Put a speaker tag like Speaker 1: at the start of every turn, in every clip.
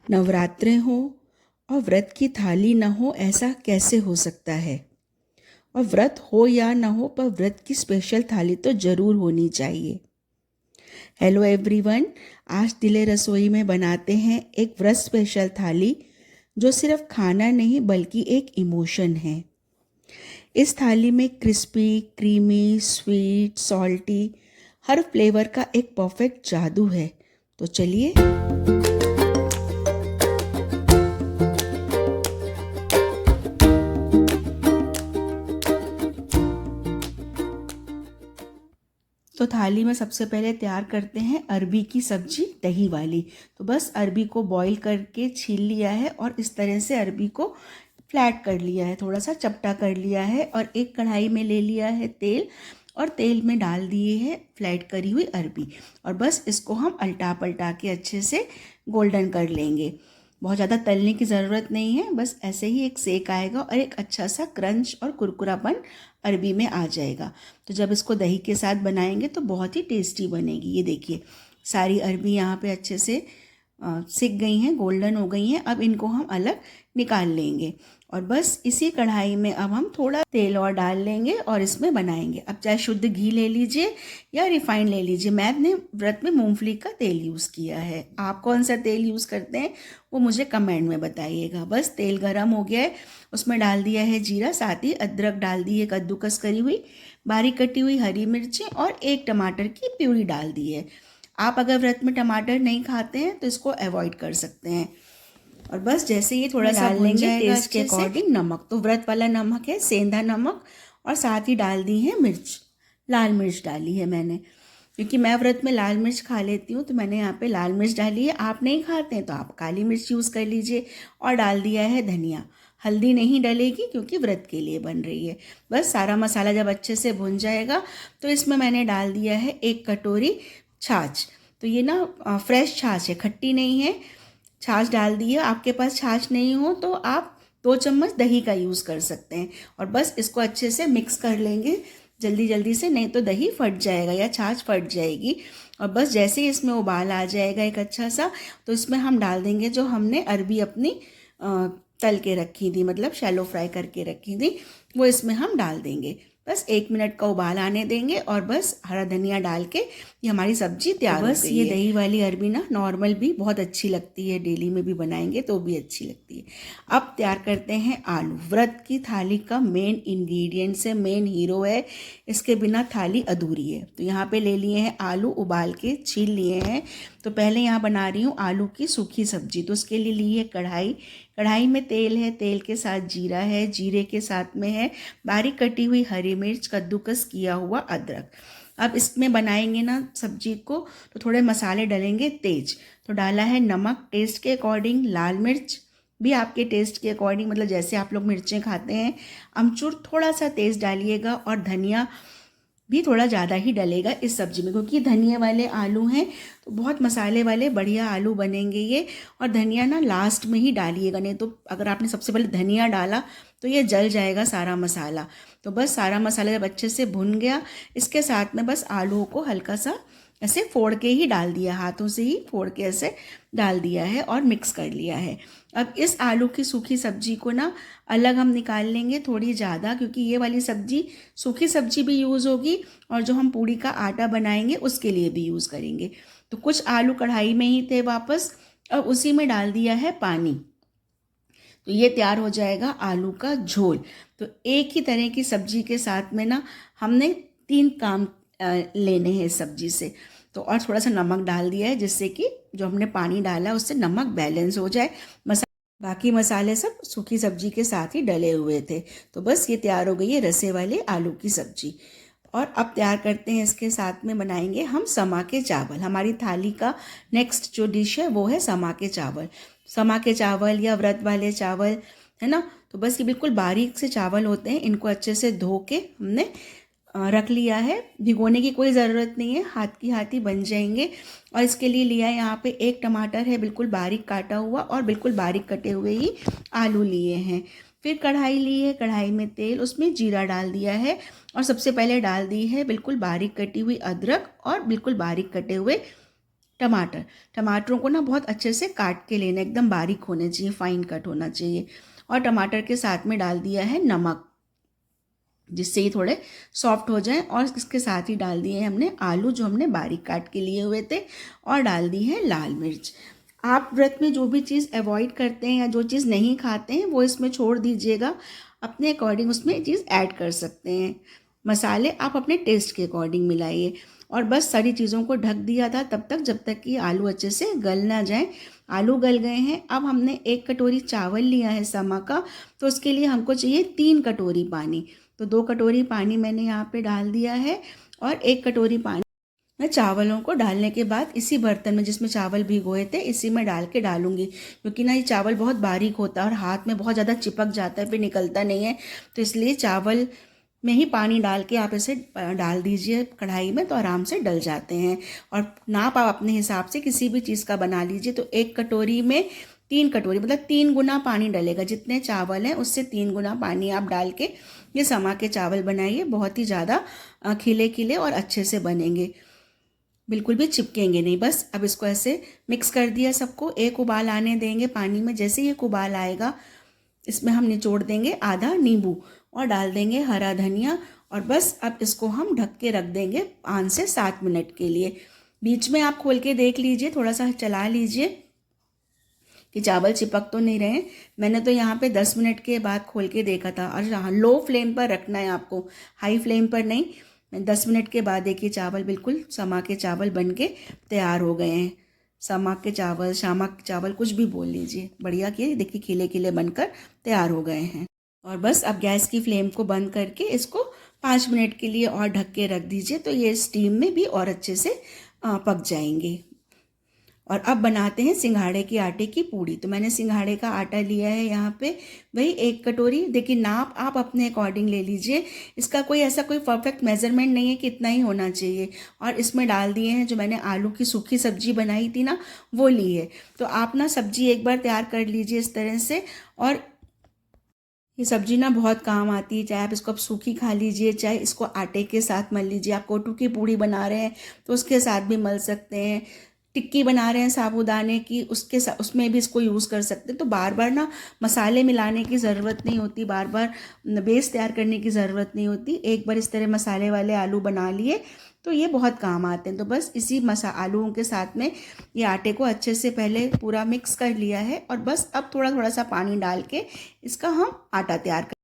Speaker 1: नवरात्रे हो और व्रत की थाली न हो, ऐसा कैसे हो सकता है। और व्रत हो या न हो, पर व्रत की स्पेशल थाली तो ज़रूर होनी चाहिए। हेलो एवरीवन, आज दिले रसोई में बनाते हैं एक व्रत स्पेशल थाली जो सिर्फ खाना नहीं बल्कि एक इमोशन है। इस थाली में क्रिस्पी, क्रीमी, स्वीट, सॉल्टी हर फ्लेवर का एक परफेक्ट जादू है। तो चलिए। तो थाली में सबसे पहले तैयार करते हैं अरबी की सब्जी दही वाली। तो बस अरबी को बॉईल करके छील लिया है और इस तरह से अरबी को फ्लैट कर लिया है, थोड़ा सा चपटा कर लिया है और एक कढ़ाई में ले लिया है तेल और तेल में डाल दिए है फ्लैट करी हुई अरबी और बस इसको हम अल्टा पलटा के अच्छे से गोल्डन कर लेंगे। बहुत ज़्यादा तलने की ज़रूरत नहीं है, बस ऐसे ही एक सेक आएगा और एक अच्छा सा क्रंच और कुरकुरापन अरबी में आ जाएगा। तो जब इसको दही के साथ बनाएंगे तो बहुत ही टेस्टी बनेगी। ये देखिए, सारी अरबी यहाँ पे अच्छे से सिक गई हैं, गोल्डन हो गई हैं। अब इनको हम अलग निकाल लेंगे और बस इसी कढ़ाई में अब हम थोड़ा तेल और डाल लेंगे और इसमें बनाएंगे। अब चाहे शुद्ध घी ले लीजिए या रिफाइंड ले लीजिए। मैंने व्रत में मूंगफली का तेल यूज़ किया है। आप कौन सा तेल यूज़ करते हैं वो मुझे कमेंट में बताइएगा। बस तेल गरम हो गया है, उसमें डाल दिया है जीरा, साथ ही अदरक डाल दी है कद्दूकस करी हुई, बारीक कटी हुई हरी मिर्चें और एक टमाटर की प्यूरी डाल दी है। आप अगर व्रत में टमाटर नहीं खाते हैं तो इसको अवॉइड कर सकते हैं। और बस जैसे ये थोड़ा सा भुन जाएगा टेस्ट के अकॉर्डिंग नमक, तो व्रत वाला नमक है सेंधा नमक, और साथ ही डाल दी है मिर्च, लाल मिर्च डाली है मैंने, क्योंकि मैं व्रत में लाल मिर्च खा लेती हूँ तो मैंने यहाँ पे लाल मिर्च डाली है। आप नहीं खाते हैं तो आप काली मिर्च यूज़ कर लीजिए। और डाल दिया है धनिया। हल्दी नहीं डलेगी क्योंकि व्रत के लिए बन रही है। बस सारा मसाला जब अच्छे से भुन जाएगा तो इसमें मैंने डाल दिया है 1 कटोरी छाछ। तो ये ना फ्रेश छाछ है, खट्टी नहीं है। छाछ डाल दी है। आपके पास छाछ नहीं हो तो आप 2 चम्मच दही का यूज़ कर सकते हैं और बस इसको अच्छे से मिक्स कर लेंगे जल्दी जल्दी से, नहीं तो दही फट जाएगा या छाछ फट जाएगी। और बस जैसे ही इसमें उबाल आ जाएगा एक अच्छा सा, तो इसमें हम डाल देंगे जो हमने अरबी अपनी तल के रखी थी, मतलब शैलो फ्राई करके रखी थी, वो इसमें हम डाल देंगे। बस 1 मिनट का उबाल आने देंगे और बस हरा धनिया डाल के ये हमारी सब्जी तैयार हो गई है। बस ये दही वाली अरबी ना नॉर्मल भी बहुत अच्छी लगती है, डेली में भी बनाएंगे तो भी अच्छी लगती है। अब तैयार करते हैं आलू। व्रत की थाली का मेन इंग्रेडिएंट है, मेन हीरो है, इसके बिना थाली अधूरी है। तो यहाँ पे ले लिए हैं आलू, उबाल के छील लिए हैं। तो पहले यहाँ बना रही हूँ आलू की सूखी सब्जी। तो उसके लिए ली है कढ़ाई, कढ़ाई में तेल है, तेल के साथ जीरा है, जीरे के साथ में है बारीक कटी हुई हरी मिर्च, कद्दूकस किया हुआ अदरक। अब इसमें बनाएंगे ना सब्जी को तो थोड़े मसाले डलेंगे तेज। तो डाला है नमक टेस्ट के अकॉर्डिंग, लाल मिर्च भी आपके टेस्ट के अकॉर्डिंग, मतलब जैसे आप लोग मिर्चें खाते हैं। अमचूर थोड़ा सा तेज डालिएगा और धनिया भी थोड़ा ज़्यादा ही डलेगा इस सब्जी में, क्योंकि धनिया वाले आलू हैं तो बहुत मसाले वाले बढ़िया आलू बनेंगे ये। और धनिया ना लास्ट में ही डालिएगा, नहीं तो अगर आपने सबसे पहले धनिया डाला तो ये जल जाएगा सारा मसाला। तो बस सारा मसाला जब अच्छे से भुन गया, इसके साथ में बस आलू को हल्का सा ऐसे फोड़ के ही डाल दिया, हाथों से ही फोड़ के ऐसे डाल दिया है और मिक्स कर लिया है। अब इस आलू की सूखी सब्जी को ना अलग हम निकाल लेंगे थोड़ी ज़्यादा, क्योंकि ये वाली सब्जी सूखी सब्जी भी यूज़ होगी और जो हम पूड़ी का आटा बनाएंगे उसके लिए भी यूज़ करेंगे। तो कुछ आलू कढ़ाई में ही थे वापस, अब उसी में डाल दिया है पानी। तो ये तैयार हो जाएगा आलू का झोल। तो एक ही तरह की सब्जी के साथ में ना हमने 3 काम लेने हैं इस सब्जी से। तो और थोड़ा सा नमक डाल दिया है जिससे कि जो हमने पानी डाला है उससे नमक बैलेंस हो जाए। बाकी मसाले सब सूखी सब्जी के साथ ही डले हुए थे। तो बस ये तैयार हो गई है रसे वाले आलू की सब्जी। और अब तैयार करते हैं, इसके साथ में बनाएंगे हम समा के चावल। हमारी थाली का नेक्स्ट जो डिश है वो है समा के चावल। समा के चावल या व्रत वाले चावल, है ना। तो बस ये बिल्कुल बारीक से चावल होते हैं, इनको अच्छे से धो के हमने रख लिया है। भिगोने की कोई ज़रूरत नहीं है, हाथ की हाथ ही बन जाएंगे। और इसके लिए लिया है यहाँ पे 1 टमाटर है बिल्कुल बारीक काटा हुआ, और बिल्कुल बारीक कटे हुए ही आलू लिए हैं। फिर कढ़ाई ली है, कढ़ाई में तेल, उसमें जीरा डाल दिया है और सबसे पहले डाल दी है बिल्कुल बारीक कटी हुई अदरक और बिल्कुल बारीक कटे हुए टमाटरों को ना बहुत अच्छे से काट के लेना, एकदम बारीक होने चाहिए, फाइन कट होना चाहिए। और टमाटर के साथ में डाल दिया है नमक, जिससे ये थोड़े सॉफ्ट हो जाएं। और इसके साथ ही डाल दिए हैं हमने आलू जो हमने बारीक काट के लिए हुए थे, और डाल दी है लाल मिर्च। आप व्रत में जो भी चीज़ अवॉइड करते हैं या जो चीज़ नहीं खाते हैं वो इसमें छोड़ दीजिएगा, अपने अकॉर्डिंग उसमें चीज़ ऐड कर सकते हैं। मसाले आप अपने टेस्ट के अकॉर्डिंग मिलाइए। और बस सारी चीज़ों को ढक दिया था तब तक जब तक कि आलू अच्छे से गल ना जाए। आलू गल गए हैं। अब हमने 1 कटोरी चावल लिया है समा का, तो उसके लिए हमको चाहिए 3 कटोरी पानी। तो 2 कटोरी पानी मैंने यहाँ पे डाल दिया है, और 1 कटोरी पानी मैं चावलों को डालने के बाद इसी बर्तन में जिसमें चावल भिगोए थे इसी में डाल के डालूंगी, क्योंकि ना ये चावल बहुत बारीक होता है और हाथ में बहुत ज़्यादा चिपक जाता है, फिर निकलता नहीं है। तो इसलिए चावल में ही पानी डाल के आप इसे डाल दीजिए कढ़ाई में, तो आराम से डल जाते हैं। और नाप आप अपने हिसाब से किसी भी चीज़ का बना लीजिए। तो 1 कटोरी में 3 कटोरी मतलब 3 गुना पानी डलेगा। जितने चावल हैं उससे 3 गुना पानी आप डाल के ये समा के चावल बनाइए। बहुत ही ज़्यादा खिले खिले और अच्छे से बनेंगे, बिल्कुल भी चिपकेंगे नहीं। बस अब इसको ऐसे मिक्स कर दिया सबको, एक उबाल आने देंगे पानी में। जैसे ही एक उबाल आएगा इसमें हम निचोड़ देंगे आधा नींबू और डाल देंगे हरा धनिया, और बस अब इसको हम ढक के रख देंगे 5 से 7 मिनट के लिए। बीच में आप खोल के देख लीजिए, थोड़ा सा चला लीजिए कि चावल चिपक तो नहीं रहे। मैंने तो यहाँ पे 10 मिनट के बाद खोल के देखा था। और हाँ, लो फ्लेम पर रखना है आपको, हाई फ्लेम पर नहीं। 10 मिनट के बाद देखिए चावल बिल्कुल समा के चावल बन के तैयार हो गए हैं। समा के चावल, शामा के चावल, कुछ भी बोल लीजिए, बढ़िया किए। देखिए खिले खिले बनकर तैयार हो गए हैं। और बस अब गैस की फ्लेम को बंद करके इसको 5 मिनट के लिए और ढक के रख दीजिए, तो ये स्टीम में भी और अच्छे से पक जाएंगे। और अब बनाते हैं सिंघाड़े के आटे की पूड़ी। तो मैंने सिंघाड़े का आटा लिया है यहाँ पे वही 1 कटोरी। देखिए नाप आप अपने अकॉर्डिंग ले लीजिए, इसका कोई ऐसा कोई परफेक्ट मेजरमेंट नहीं है कि इतना ही होना चाहिए। और इसमें डाल दिए हैं जो मैंने आलू की सूखी सब्जी बनाई थी ना, वो ली है। तो आप ना सब्जी एक बार तैयार कर लीजिए इस तरह से। और ये सब्जी ना बहुत काम आती है, चाहे आप इसको अब सूखी खा लीजिए, चाहे इसको आटे के साथ मल लीजिए। आप कोटू की पूड़ी बना रहे हैं तो उसके साथ भी मल सकते हैं। टिक्की बना रहे हैं साबूदाने की, उसके साथ उसमें भी इसको यूज़ कर सकते हैं। तो बार बार ना मसाले मिलाने की ज़रूरत नहीं होती, बार बार बेस तैयार करने की ज़रूरत नहीं होती। एक बार इस तरह मसाले वाले आलू बना लिए तो ये बहुत काम आते हैं। तो बस इसी आलूओं के साथ में ये आटे को अच्छे से पहले पूरा मिक्स कर लिया है, और बस अब थोड़ा थोड़ा सा पानी डाल के इसका हम आटा तैयार कर,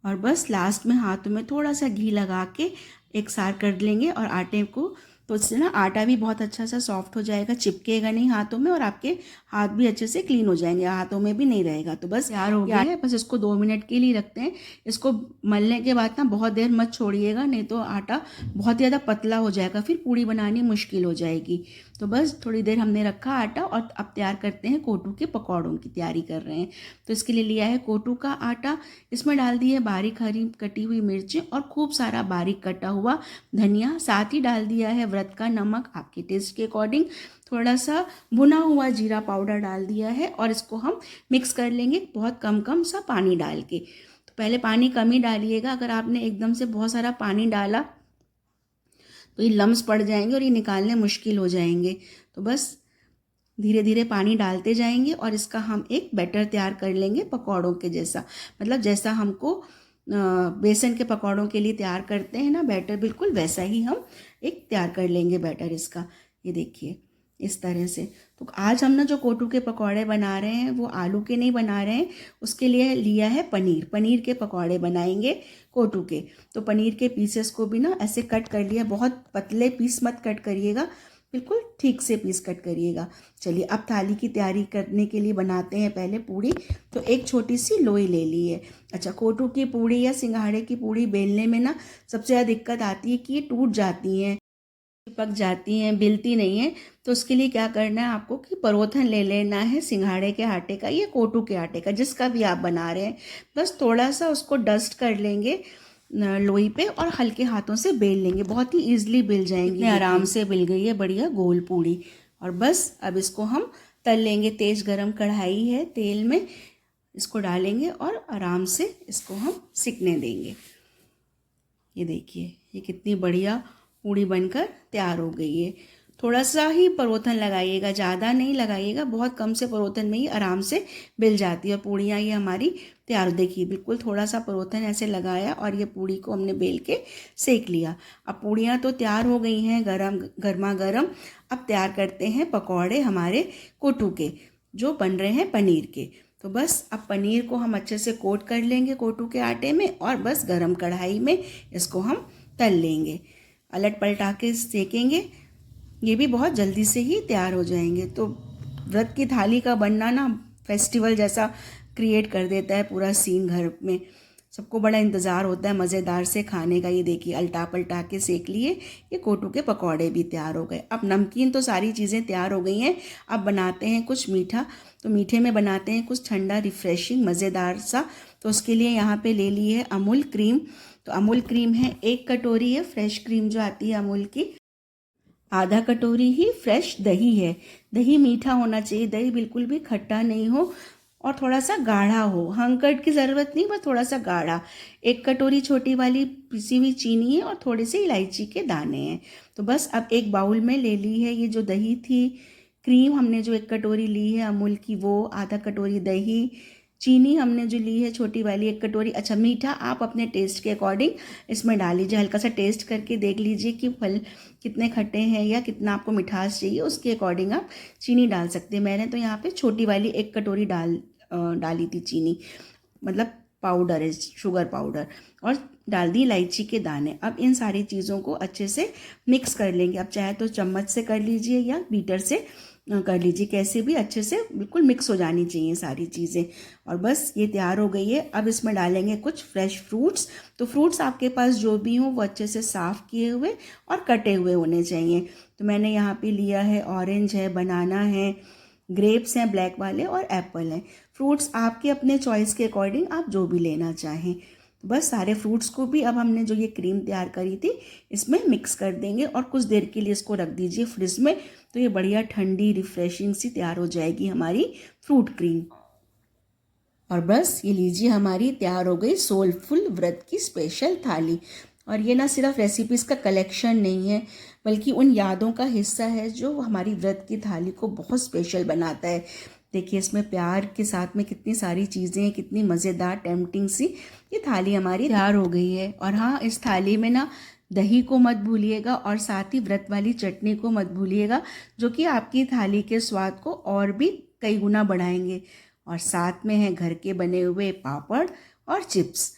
Speaker 1: और बस लास्ट में हाथों में थोड़ा सा घी लगा के एक सार कर लेंगे और आटे को। तो इससे ना आटा भी बहुत अच्छा सा सॉफ्ट हो जाएगा, चिपकेगा नहीं हाथों में, और आपके हाथ भी अच्छे से क्लीन हो जाएंगे, हाथों में भी नहीं रहेगा। तो बस तैयार हो गया है। बस इसको 2 मिनट के लिए रखते हैं। इसको मलने के बाद ना बहुत देर मत छोड़िएगा, नहीं तो आटा बहुत ज़्यादा पतला हो जाएगा, फिर पूड़ी बनानी मुश्किल हो जाएगी। तो बस थोड़ी देर हमने रखा आटा, और अब तैयार करते हैं कोटू के पकौड़ों की तैयारी कर रहे हैं। तो इसके लिए लिया है कोटू का आटा, इसमें डाल दी है बारीक हरी कटी हुई मिर्चें और खूब सारा बारीक कटा हुआ धनिया। साथ ही डाल दिया है व्रत का नमक आपके टेस्ट के अकॉर्डिंग। थोड़ा सा भुना हुआ जीरा पाउडर डाल दिया है, और इसको हम मिक्स कर लेंगे बहुत कम कम सा पानी डाल के। तो पहले पानी कम ही डालिएगा, अगर आपने एकदम से बहुत सारा पानी डाला तो ये लम्स पड़ जाएंगे और ये निकालने मुश्किल हो जाएंगे। तो बस धीरे धीरे पानी डालते जाएंगे, और इसका हम एक बैटर तैयार कर लेंगे पकौड़ों के जैसा। मतलब जैसा हमको बेसन के पकौड़ों के लिए तैयार करते हैं ना बैटर, बिल्कुल वैसा ही हम एक तैयार कर लेंगे बैटर इसका। ये देखिए इस तरह से। तो आज हम ना जो कोटू के पकौड़े बना रहे हैं वो आलू के नहीं बना रहे हैं, उसके लिए लिया है पनीर के पकौड़े बनाएंगे कोटू के। तो पनीर के पीसेस को भी ना ऐसे कट कर लिया, बहुत पतले पीस मत कट करिएगा, बिल्कुल ठीक से पीस कट करिएगा। चलिए अब थाली की तैयारी करने के लिए बनाते हैं पहले पूड़ी। तो एक छोटी सी लोई ले ली है। अच्छा, कोटू की पूड़ी या सिंघाड़े की पूड़ी बेलने में ना सबसे ज़्यादा दिक्कत आती है कि ये टूट जाती हैं, चिपक जाती हैं, बिलती नहीं है। तो उसके लिए क्या करना है आपको कि परोथन ले लेना है सिंघाड़े के आटे का या कोटू के आटे का, जिसका भी आप बना रहे हैं। बस थोड़ा सा उसको डस्ट कर लेंगे लोई पे, और हल्के हाथों से बेल लेंगे, बहुत ही ईजिली बेल जाएंगी। आराम से बेल गई है बढ़िया गोल पूड़ी। और बस अब इसको हम तल लेंगे। तेज गरम कढ़ाई है, तेल में इसको डालेंगे और आराम से इसको हम सिकने देंगे। ये देखिए ये कितनी बढ़िया पूड़ी बनकर तैयार हो गई है। थोड़ा सा ही परोथन लगाइएगा, ज़्यादा नहीं लगाइएगा, बहुत कम से परोथन में ही आराम से मिल जाती है। और पूड़ियाँ ये हमारी तैयार, देखिए बिल्कुल थोड़ा सा परोथन ऐसे लगाया और ये पूड़ी को हमने बेल के सेक लिया। अब पूड़ियाँ तो तैयार हो गई हैं गर्मा गर्म। अब तैयार करते हैं पकौड़े हमारे कोटू के, जो बन रहे हैं पनीर के। तो बस अब पनीर को हम अच्छे से कोट कर लेंगे कोटू के आटे में, और बस गरम कढ़ाई में इसको हम तल लेंगे, अलट पलटा के सेकेंगे। ये भी बहुत जल्दी से ही तैयार हो जाएंगे। तो व्रत की थाली का बनना ना फेस्टिवल जैसा क्रिएट कर देता है पूरा सीन घर में। सबको बड़ा इंतज़ार होता है मज़ेदार से खाने का। ये देखिए अल्टा पलटा के सेक लिए, ये कोटू के पकौड़े भी तैयार हो गए। अब नमकीन तो सारी चीज़ें तैयार हो गई हैं, अब बनाते हैं कुछ मीठा। तो मीठे में बनाते हैं कुछ ठंडा रिफ्रेशिंग मज़ेदार सा। तो उसके लिए यहाँ पे ले ली है अमूल क्रीम। तो अमूल क्रीम है 1 कटोरी है, फ्रेश क्रीम जो आती है अमूल की। आधा कटोरी ही फ्रेश दही है। दही मीठा होना चाहिए, दही बिल्कुल भी खट्टा नहीं हो और थोड़ा सा गाढ़ा हो। हंकट की ज़रूरत नहीं, बस थोड़ा सा गाढ़ा। 1 कटोरी छोटी वाली पिसी हुई चीनी है और थोड़े से इलायची के दाने हैं। तो बस अब एक बाउल में ले ली है ये जो दही थी, क्रीम हमने जो 1 कटोरी ली है अमूल की, वो आधा कटोरी दही, चीनी हमने जो ली है छोटी वाली 1 कटोरी। अच्छा, मीठा आप अपने टेस्ट के अकॉर्डिंग इसमें डाल लीजिए, हल्का सा टेस्ट करके देख लीजिए कि फल कितने खट्टे हैं या कितना आपको मिठास चाहिए, उसके अकॉर्डिंग आप चीनी डाल सकते हैं। मैंने तो यहाँ पे छोटी वाली 1 कटोरी डाली थी चीनी, मतलब पाउडर है, शुगर पाउडर, और डाल दी इलायची के दाने। अब इन सारी चीज़ों को अच्छे से मिक्स कर लेंगे। अब चाहे तो चम्मच से कर लीजिए या बीटर से कर लीजिए, कैसे भी अच्छे से बिल्कुल मिक्स हो जानी चाहिए सारी चीज़ें। और बस ये तैयार हो गई है। अब इसमें डालेंगे कुछ फ्रेश फ्रूट्स। तो फ्रूट्स आपके पास जो भी हो वो अच्छे से साफ़ किए हुए और कटे हुए होने चाहिए। तो मैंने यहाँ पे लिया है ऑरेंज है, बनाना है, ग्रेप्स हैं ब्लैक वाले, और एप्पल हैं। फ्रूट्स आपके अपने चॉइस के अकॉर्डिंग आप जो भी लेना चाहें। तो बस सारे फ्रूट्स को भी अब हमने जो ये क्रीम तैयार करी थी इसमें मिक्स कर देंगे और कुछ देर के लिए इसको रख दीजिए फ्रिज में। तो ये बढ़िया ठंडी रिफ्रेशिंग सी तैयार हो जाएगी हमारी फ्रूट क्रीम। और बस ये लीजिए हमारी तैयार हो गई सोलफुल व्रत की स्पेशल थाली। और ये ना सिर्फ रेसिपीज़ का कलेक्शन नहीं है, बल्कि उन यादों का हिस्सा है जो हमारी व्रत की थाली को बहुत स्पेशल बनाता है। देखिए इसमें प्यार के साथ में कितनी सारी चीज़ें हैं, कितनी मज़ेदार टेम्पटिंग सी ये थाली हमारी तैयार हो गई है। और हाँ, इस थाली में ना दही को मत भूलिएगा और साथ ही व्रत वाली चटनी को मत भूलिएगा, जो कि आपकी थाली के स्वाद को और भी कई गुना बढ़ाएंगे। और साथ में है घर के बने हुए पापड़ और चिप्स।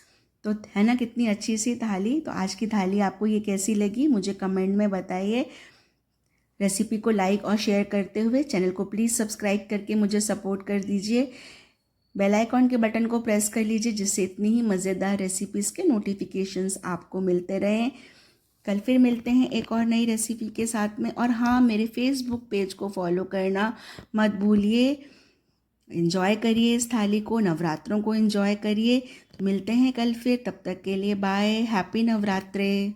Speaker 1: तो है ना कितनी अच्छी सी थाली। तो आज की थाली आपको ये कैसी लगी मुझे कमेंट में बताइए। रेसिपी को लाइक और शेयर करते हुए चैनल को प्लीज़ सब्सक्राइब करके मुझे सपोर्ट कर दीजिए। बेल आइकॉन के बटन को प्रेस कर लीजिए, जिससे इतनी ही मज़ेदार रेसिपीज़ के नोटिफिकेशंस आपको मिलते रहें। कल फिर मिलते हैं एक और नई रेसिपी के साथ में। और हाँ, मेरे फेसबुक पेज को फॉलो करना मत भूलिए। एंजॉय करिए इस थाली को, नवरात्रों को एंजॉय करिए। तो मिलते हैं कल फिर, तब तक के लिए बाय, हैप्पी नवरात्रे।